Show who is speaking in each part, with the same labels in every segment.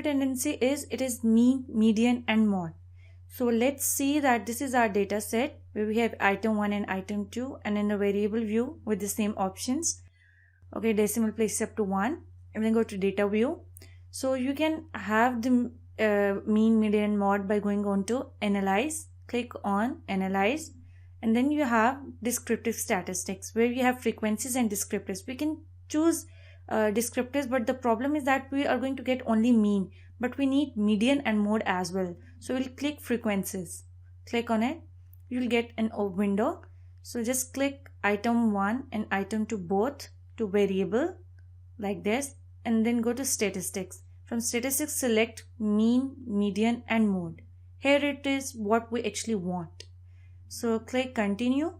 Speaker 1: Tendency is it is mean, median and mod. So let's see that this is our data set where we have item 1 and item 2 and in the variable view with the same options. Okay, decimal place up to 1 and then go to data view. So you can have the mean, median and mod by going on to analyze, click on analyze, and then you have descriptive statistics where you have frequencies and descriptors. We can choose descriptors, but the problem is that we are going to get only mean, but we need median and mode as well. So we'll click frequencies, click on it, you'll get an window. So just click item 1 and item 2 both to variable like this, and then go to statistics. From statistics select mean, median and mode. Here it is what we actually want. So click continue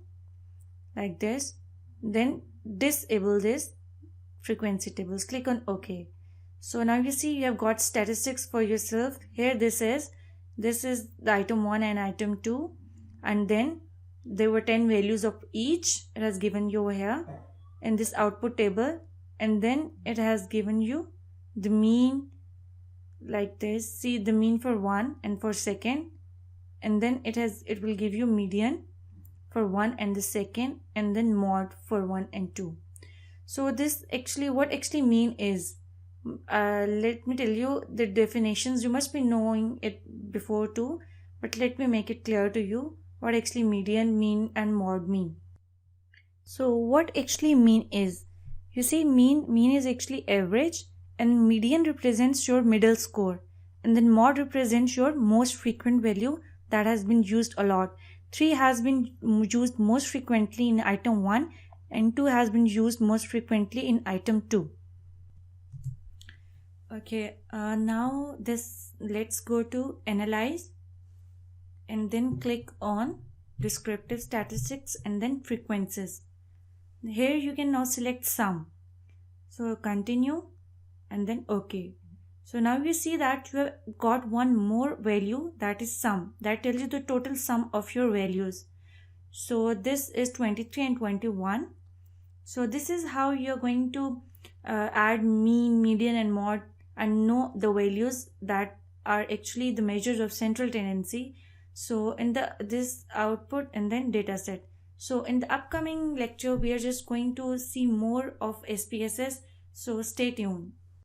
Speaker 1: like this, then disable this frequency tables, click on OK. So now you see you have got statistics for yourself. Here this is the item 1 and item 2, and then there were 10 values of each. It has given you over here in this output table, and then it has given you the mean like this. See the mean for 1 and for second, and then it will give you median for 1 and the second, and then mod for 1 and 2. So this actually, what actually mean is, let me tell you the definitions. You must be knowing it before too, but let me make it clear to you what actually median, mean and mod mean. So what actually mean is, you see mean is actually average, and median represents your middle score, and then mod represents your most frequent value that has been used a lot. 3 has been used most frequently in item 1 and 2 has been used most frequently in item 2. Okay, now let's go to analyze and then click on descriptive statistics and then frequencies. Here you can now select sum. So continue and then OK. So now you see that you have got one more value, that is sum, that tells you the total sum of your values. So this is 23 and 21. So this is how you're going to add mean, median and mod and know the values that are actually the measures of central tendency. So in this output and then data set. So in the upcoming lecture we are just going to see more of SPSS. So stay tuned.